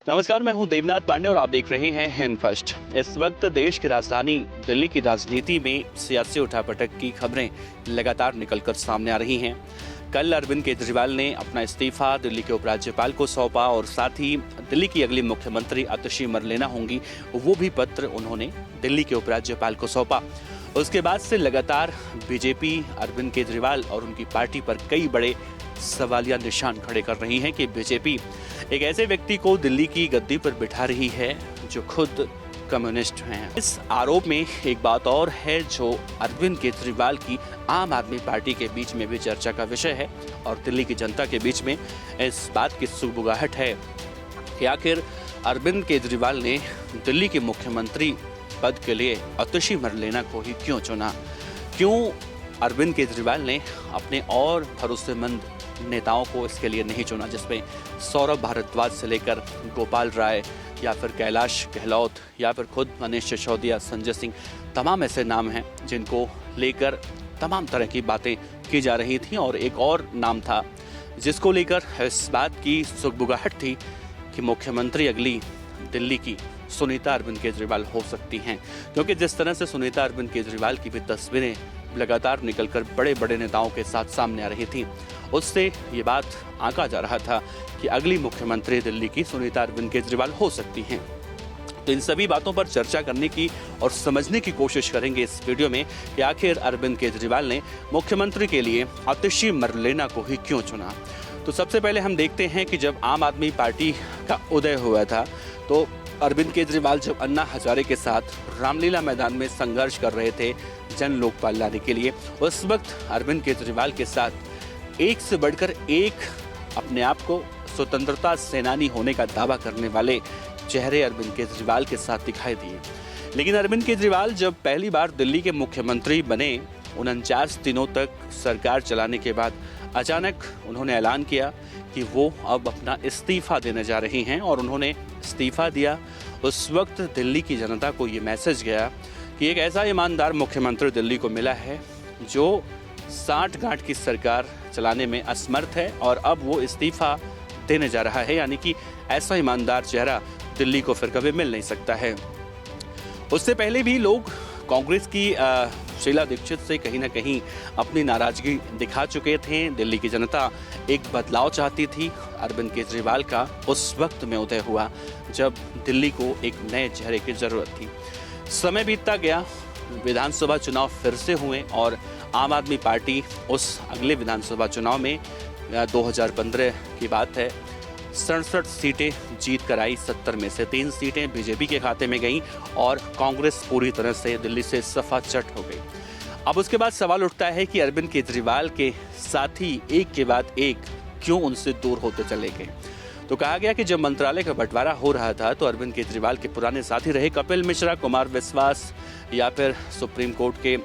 नमस्कार, मैं हूं देवनाथ पांडे और आप देख रहे हैं हिंद फर्स्ट। इस वक्त देश की राजधानी दिल्ली की राजनीति में सियासी उठापटक की खबरें लगातार निकलकर सामने आ रही हैं। कल अरविंद केजरीवाल ने अपना इस्तीफा दिल्ली के उपराज्यपाल को सौंपा और साथ ही दिल्ली की अगली मुख्यमंत्री आतिशी मरलेना होंगी, वो भी पत्र उन्होंने दिल्ली के उपराज्यपाल को सौंपा। उसके बाद से लगातार बीजेपी अरविंद केजरीवाल और उनकी पार्टी पर कई बड़े सवालिया निशान खड़े कर रही है कि बीजेपी एक ऐसे व्यक्ति को दिल्ली की गद्दी पर बिठा रही है जो खुद कम्युनिस्ट हैं। इस आरोप में एक बात और है जो अरविंद केजरीवाल की आम आदमी पार्टी के बीच में भी चर्चा का विषय है और दिल्ली की जनता के बीच में इस बात की सुगबुगाहट है कि आखिर अरविंद केजरीवाल ने दिल्ली के मुख्यमंत्री पद के लिए आतिशी मरलेना को ही क्यों चुना। क्यों अरविंद केजरीवाल ने अपने और भरोसेमंद नेताओं को इसके लिए नहीं चुना, जिसमें सौरभ भारद्वाज से लेकर गोपाल राय या फिर कैलाश गहलोत या फिर खुद मनीष सिसोदिया, संजय सिंह, तमाम ऐसे नाम हैं जिनको लेकर तमाम तरह की बातें की जा रही थी। और एक और नाम था जिसको लेकर इस बात की सुगबुगाहट थी कि मुख्यमंत्री अगली दिल्ली की सुनीता अरविंद केजरीवाल हो सकती हैं, क्योंकि जिस तरह से सुनीता अरविंद केजरीवाल की भी तस्वीरें लगातार निकलकर बड़े बड़े नेताओं के साथ सामने आ रही थी, उससे ये बात आंका जा रहा था कि अगली मुख्यमंत्री दिल्ली की सुनीता अरविंद केजरीवाल हो सकती हैं। तो इन सभी बातों पर चर्चा करने की और समझने की कोशिश करेंगे इस वीडियो में कि आखिर अरविंद केजरीवाल ने मुख्यमंत्री के लिए आतिशी मरलेना को ही क्यों चुना। तो सबसे पहले हम देखते हैं कि जब आम आदमी पार्टी का उदय हुआ था तो अरविंद केजरीवाल जब अन्ना हजारे के साथ रामलीला मैदान में संघर्ष कर रहे थे जन लोकपाल लाने के लिए, उस वक्त अरविंद केजरीवाल के साथ एक से बढ़कर एक अपने आप को स्वतंत्रता सेनानी होने का दावा करने वाले चेहरे अरविंद केजरीवाल के साथ दिखाई दिए। लेकिन अरविंद केजरीवाल जब पहली बार दिल्ली के मुख्यमंत्री बने, 49 दिनों तक सरकार चलाने के बाद अचानक उन्होंने ऐलान किया कि वो अब अपना इस्तीफा देने जा रही हैं और उन्होंने इस्तीफा दिया। उस वक्त दिल्ली की जनता को ये मैसेज गया कि एक ऐसा ईमानदार मुख्यमंत्री दिल्ली को मिला है जो 60 गांठ की सरकार चलाने में असमर्थ है और अब वो इस्तीफा देने जा रहा है, यानी कि ऐसा ईमानदार चेहरा दिल्ली को फिर कभी मिल नहीं सकता है। उससे पहले भी लोग कांग्रेस की शीला दीक्षित से कहीं ना कहीं अपनी नाराजगी दिखा चुके थे। दिल्ली की जनता एक बदलाव चाहती थी। अरविंद केजरीवाल का उस वक्त में उदय हुआ जब दिल्ली को एक नए चेहरे की जरूरत थी। समय बीतता गया, विधानसभा चुनाव फिर से हुए और आम आदमी पार्टी उस अगले विधानसभा चुनाव में 2015 की बात है 67 सीटें जीत कर आई। 70 में से 3 सीटें बीजेपी के खाते में गईं और कांग्रेस पूरी तरह से दिल्ली से सफा चट हो गई। अब उसके बाद सवाल उठता है कि अरविंद केजरीवाल के साथी एक के बाद एक क्यों उनसे दूर होते चले गए। तो कहा गया कि जब मंत्रालय का बंटवारा हो रहा था तो अरविंद केजरीवाल के पुराने साथी रहे कपिल मिश्रा, कुमार विश्वास या फिर सुप्रीम कोर्ट के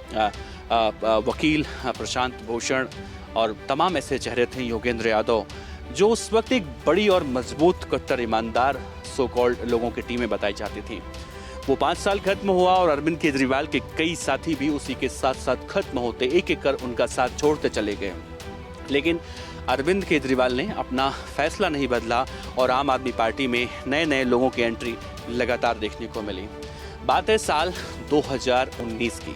वकील प्रशांत भूषण और तमाम ऐसे चेहरे थे, योगेंद्र यादव, जो उस वक्त एक बड़ी और मजबूत कट्टर ईमानदार सो कॉल्ड लोगों की टीमें बताई जाती थी। वो 5 साल खत्म हुआ और अरविंद केजरीवाल के कई साथी भी उसी के साथ साथ खत्म होते एक एक कर उनका साथ छोड़ते चले गए। लेकिन अरविंद केजरीवाल ने अपना फैसला नहीं बदला और आम आदमी पार्टी में नए नए लोगों की एंट्री लगातार देखने को मिली। बात है साल 2019 की,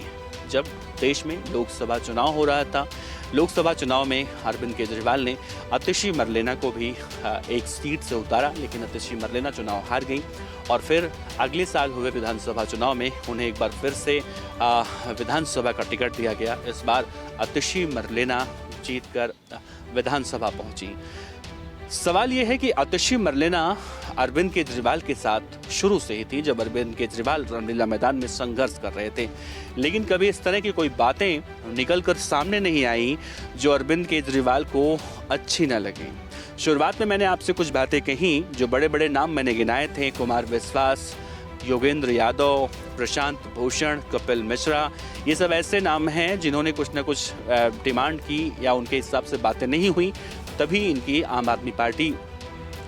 जब देश में लोकसभा चुनाव हो रहा था। लोकसभा चुनाव में अरविंद केजरीवाल ने आतिशी मरलेना को भी एक सीट से उतारा, लेकिन आतिशी मरलेना चुनाव हार गई और फिर अगले साल हुए विधानसभा चुनाव में उन्हें एक बार फिर से विधानसभा का टिकट दिया गया। इस बार आतिशी मरलेना जीतकर विधानसभा पहुंची। सवाल यह है कि आतिशी मरलेना अरविंद केजरीवाल के साथ शुरू से ही थी, जब अरविंद केजरीवाल रामलीला मैदान में संघर्ष कर रहे थे, लेकिन कभी इस तरह की कोई बातें निकलकर सामने नहीं आई जो अरविंद केजरीवाल को अच्छी न लगी। शुरुआत में मैंने आपसे कुछ बातें कही, जो बड़े बड़े नाम मैंने गिनाए थे, कुमार विश्वास, योगेंद्र यादव, प्रशांत भूषण, कपिल मिश्रा, ये सब ऐसे नाम हैं जिन्होंने कुछ न कुछ डिमांड की या उनके हिसाब से बातें नहीं हुई, तभी इनकी आम आदमी पार्टी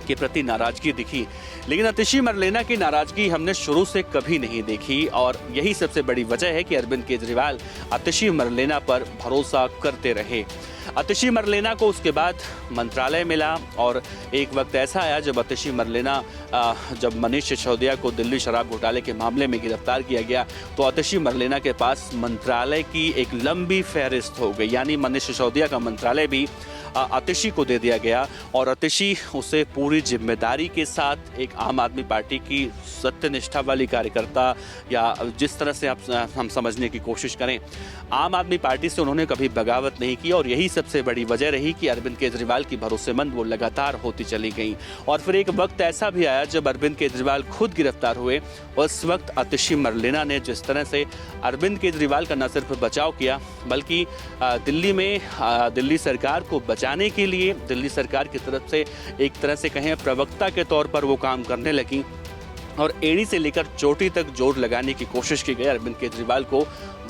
के प्रति नाराजगी दिखी। लेकिन आतिशी मरलेना की नाराजगी हमने शुरू से कभी नहीं देखी और यही सबसे बड़ी वजह है कि अरविंद केजरीवाल आतिशी मरलेना पर भरोसा करते रहे। आतिशी मरलेना को उसके बाद मंत्रालय मिला और एक वक्त ऐसा आया जब आतिशी मरलेना जब मनीष सिसोदिया को दिल्ली शराब घोटाले के मामले में गिरफ्तार किया गया तो आतिशी मरलेना के पास मंत्रालय की एक लंबी फहरिस्त हो गई, यानी मनीष सिसोदिया का मंत्रालय भी आतिशी को दे दिया गया और आतिशी उसे पूरी जिम्मेदारी के साथ एक आम आदमी पार्टी की सत्यनिष्ठा वाली कार्यकर्ता, या जिस तरह से हम समझने की कोशिश करें, आम आदमी पार्टी से उन्होंने कभी बगावत नहीं की और यही सबसे बड़ी वजह रही कि अरविंद केजरीवाल की भरोसेमंद वो लगातार होती चली गई। और फिर एक वक्त ऐसा भी आया जब अरविंद केजरीवाल खुद गिरफ्तार हुए, उस वक्त आतिशी मरलेना ने जिस तरह से अरविंद केजरीवाल का न सिर्फ बचाव किया बल्कि दिल्ली में दिल्ली सरकार को बचाने के लिए दिल्ली सरकार की तरफ से एक तरह से कहें प्रवक्ता के तौर पर वो काम करने लगी और एड़ी से लेकर चोटी तक जोर लगाने की कोशिश की गई अरविंद केजरीवाल को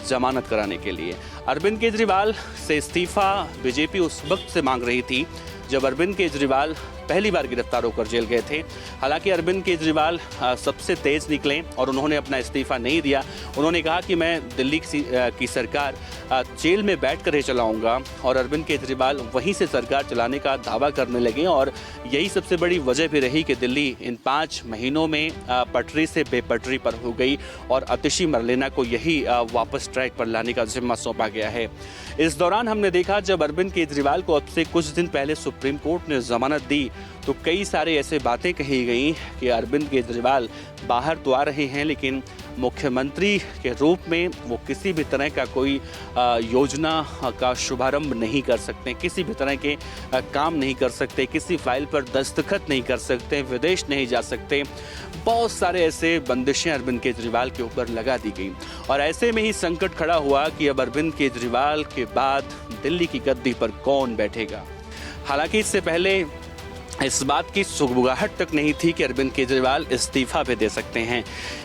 जमानत कराने के लिए। अरविंद केजरीवाल से इस्तीफा बीजेपी उस वक्त से मांग रही थी जब अरविंद केजरीवाल पहली बार गिरफ्तार होकर जेल गए थे। हालांकि अरविंद केजरीवाल सबसे तेज निकले और उन्होंने अपना इस्तीफा नहीं दिया। उन्होंने कहा कि मैं दिल्ली की सरकार जेल में बैठकर ही चलाऊंगा और अरविंद केजरीवाल वहीं से सरकार चलाने का दावा करने लगे और यही सबसे बड़ी वजह भी रही कि दिल्ली इन 5 महीनों में पटरी से बेपटरी पर हो गई और आतिशी मरलेना को यही वापस ट्रैक पर लाने का जिम्मा सौंपा गया है। इस दौरान हमने देखा जब अरविंद केजरीवाल को अब से कुछ दिन पहले सुप्रीम कोर्ट ने जमानत दी तो कई सारे ऐसे बातें कही गई कि अरविंद केजरीवाल बाहर तो आ रहे हैं लेकिन मुख्यमंत्री के रूप में वो किसी भी तरह का कोई योजना का शुभारंभ नहीं कर सकते, किसी भी तरह के काम नहीं कर सकते, किसी फाइल पर दस्तखत नहीं कर सकते, विदेश नहीं जा सकते। बहुत सारे ऐसे बंदिशें अरविंद केजरीवाल के ऊपर लगा दी गई और ऐसे में ही संकट खड़ा हुआ कि अब अरविंद केजरीवाल के बाद दिल्ली की गद्दी पर कौन बैठेगा। हालांकि इससे पहले इस बात की सुगबुगाहट तक नहीं थी कि अरविंद केजरीवाल इस्तीफा भी दे सकते हैं,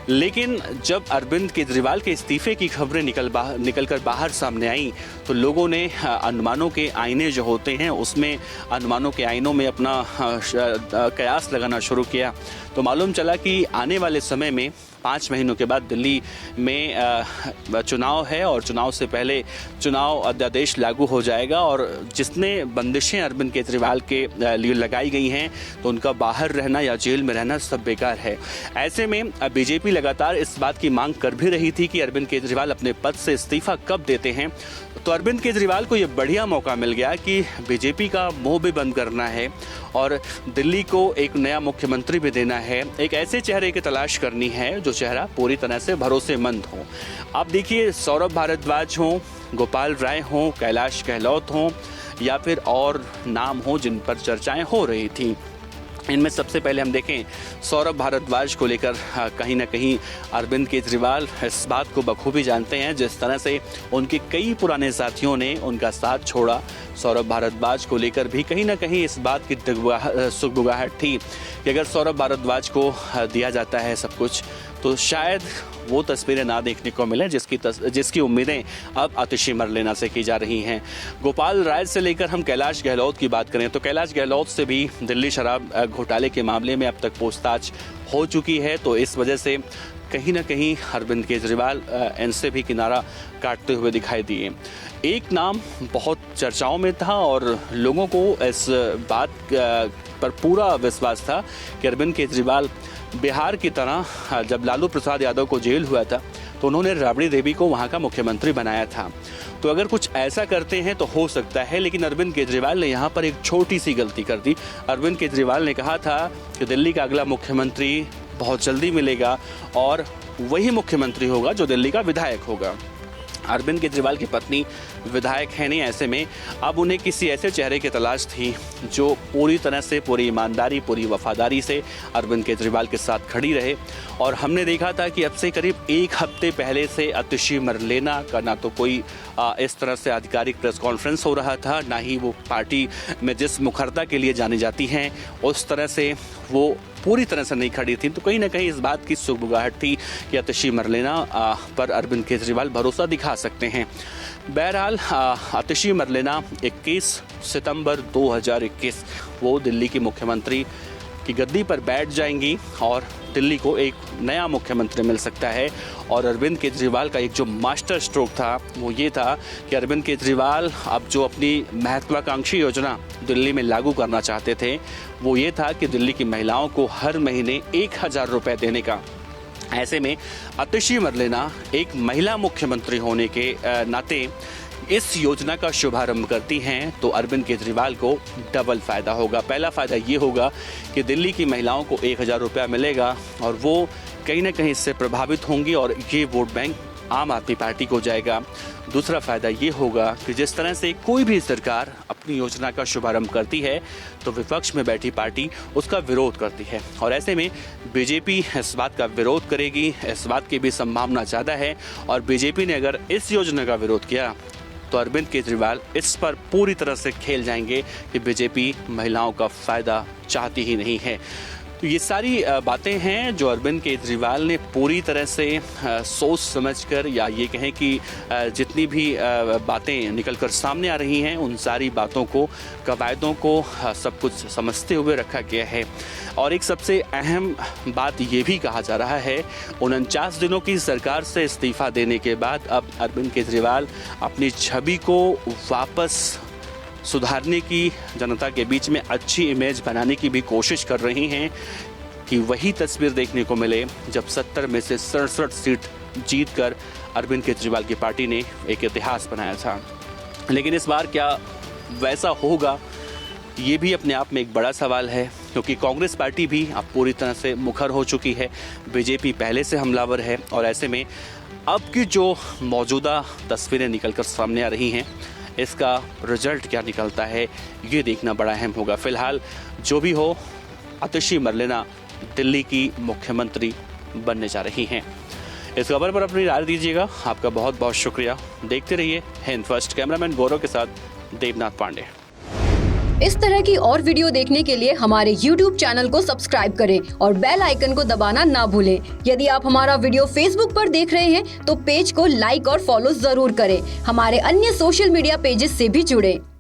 लेकिन जब अरविंद केजरीवाल के इस्तीफे की खबरें निकल कर बाहर सामने आई तो लोगों ने अनुमानों के आईने जो होते हैं उसमें अनुमानों के आईनों में अपना कयास लगाना शुरू किया तो मालूम चला कि आने वाले समय में 5 महीनों के बाद दिल्ली में चुनाव है और चुनाव से पहले चुनाव अध्यादेश लागू हो जाएगा और जिसने बंदिशें अरविंद केजरीवाल के लिए लगाई गई हैं तो उनका बाहर रहना या जेल में रहना सब बेकार है। ऐसे में बीजेपी लगातार इस बात की मांग कर भी रही थी कि अरविंद केजरीवाल अपने पद से इस्तीफा कब देते हैं, तो अरविंद केजरीवाल को ये बढ़िया मौका मिल गया कि बीजेपी का मुंह भी बंद करना है और दिल्ली को एक नया मुख्यमंत्री भी देना है, एक ऐसे चेहरे की तलाश करनी है जो चेहरा पूरी तरह से भरोसेमंद हो। आप देखिए सौरभ भारद्वाज हों, गोपाल राय हों, कैलाश गहलोत हों या फिर और नाम हो जिन पर चर्चाएं हो रही थी, इनमें सबसे पहले हम देखें सौरभ भारद्वाज को लेकर कहीं ना कहीं अरविंद केजरीवाल इस बात को बखूबी जानते हैं। जिस तरह से उनके कई पुराने साथियों ने उनका साथ छोड़ा, सौरभ भारद्वाज को लेकर भी कहीं ना कहीं इस बात की सुगबुगाहट थी कि अगर सौरभ भारद्वाज को दिया जाता है सब कुछ तो शायद वो तस्वीरें ना देखने को मिलें जिसकी उम्मीदें अब आतिशी मरलेना से की जा रही हैं। गोपाल राय से लेकर हम कैलाश गहलोत की बात करें तो कैलाश गहलोत से भी दिल्ली शराब घोटाले के मामले में अब तक पूछताछ हो चुकी है, तो इस वजह से कहीं ना कहीं अरविंद केजरीवाल इनसे भी किनारा काटते हुए दिखाई दिए। एक नाम बहुत चर्चाओं में था और लोगों को इस बात पर पूरा विश्वास था कि अरविंद केजरीवाल बिहार की तरह जब लालू प्रसाद यादव को जेल हुआ था तो उन्होंने राबड़ी देवी को वहां का मुख्यमंत्री बनाया था, तो अगर कुछ ऐसा करते हैं तो हो सकता है। लेकिन अरविंद केजरीवाल ने यहां पर एक छोटी सी गलती कर दी। अरविंद केजरीवाल ने कहा था कि दिल्ली का अगला मुख्यमंत्री बहुत जल्दी मिलेगा और वही मुख्यमंत्री होगा जो दिल्ली का विधायक होगा। अरविंद केजरीवाल की पत्नी विधायक है नहीं, ऐसे में अब उन्हें किसी ऐसे चेहरे की तलाश थी जो पूरी तरह से पूरी ईमानदारी पूरी वफादारी से अरविंद केजरीवाल के साथ खड़ी रहे। और हमने देखा था कि अब से करीब 1 हफ्ते पहले से आतिशी मरलेना का ना तो कोई इस तरह से आधिकारिक प्रेस कॉन्फ्रेंस हो रहा था, ना ही वो पार्टी में जिस मुखरता के लिए जानी जाती हैं उस तरह से वो पूरी तरह से नहीं खड़ी थी। तो कहीं ना कहीं इस बात की सुगबुगाहट थी कि आतिशी मरलेना पर अरविंद केजरीवाल भरोसा दिखा सकते हैं। बहरहाल आतिशी मरलेना 21 सितंबर 2021 वो दिल्ली की मुख्यमंत्री कि गद्दी पर बैठ जाएंगी और दिल्ली को एक नया मुख्यमंत्री मिल सकता है। और अरविंद केजरीवाल का एक जो मास्टर स्ट्रोक था वो ये था कि अरविंद केजरीवाल अब जो अपनी महत्वाकांक्षी योजना दिल्ली में लागू करना चाहते थे वो ये था कि दिल्ली की महिलाओं को हर महीने 1000 रुपये देने का। ऐसे में आतिशी मरलेना एक महिला मुख्यमंत्री होने के नाते इस योजना का शुभारंभ करती हैं तो अरविंद केजरीवाल को डबल फ़ायदा होगा। पहला फ़ायदा ये होगा कि दिल्ली की महिलाओं को 1000 रुपया मिलेगा और वो कहीं ना कहीं इससे प्रभावित होंगी और ये वोट बैंक आम आदमी पार्टी को जाएगा। दूसरा फ़ायदा ये होगा कि जिस तरह से कोई भी सरकार अपनी योजना का शुभारंभ करती है तो विपक्ष में बैठी पार्टी उसका विरोध करती है और ऐसे में बीजेपी इस बात का विरोध करेगी, इस बात की भी संभावना ज़्यादा है। और बीजेपी ने अगर इस योजना का विरोध किया तो अरविंद केजरीवाल इस पर पूरी तरह से खेल जाएंगे कि बीजेपी महिलाओं का फ़ायदा चाहती ही नहीं है। तो ये सारी बातें हैं जो अरविंद केजरीवाल ने पूरी तरह से सोच समझकर या ये कहें कि जितनी भी बातें निकलकर सामने आ रही हैं उन सारी बातों को, कवायदों को सब कुछ समझते हुए रखा गया है। और एक सबसे अहम बात ये भी कहा जा रहा है 49 दिनों की सरकार से इस्तीफा देने के बाद अब अरविंद केजरीवाल अपनी छवि को वापस सुधारने की, जनता के बीच में अच्छी इमेज बनाने की भी कोशिश कर रही हैं कि वही तस्वीर देखने को मिले जब 70 में से 67 सीट जीतकर अरविंद केजरीवाल की पार्टी ने एक इतिहास बनाया था। लेकिन इस बार क्या वैसा होगा ये भी अपने आप में एक बड़ा सवाल है, क्योंकि कांग्रेस पार्टी भी अब पूरी तरह से मुखर हो चुकी है, बीजेपी पहले से हमलावर है और ऐसे में अब की जो मौजूदा तस्वीरें निकलकर सामने आ रही हैं इसका रिजल्ट क्या निकलता है ये देखना बड़ा अहम होगा। फिलहाल जो भी हो आतिशी मरलेना दिल्ली की मुख्यमंत्री बनने जा रही हैं। इस खबर पर अपनी राय दीजिएगा। आपका बहुत बहुत शुक्रिया। देखते रहिए हिंद फर्स्ट। कैमरामैन गौरव के साथ देवनाथ पांडे। इस तरह की और वीडियो देखने के लिए हमारे YouTube चैनल को सब्सक्राइब करें और बेल आइकन को दबाना ना भूलें। यदि आप हमारा वीडियो Facebook पर देख रहे हैं तो पेज को लाइक और फॉलो जरूर करें। हमारे अन्य सोशल मीडिया पेजेस से भी जुड़ें।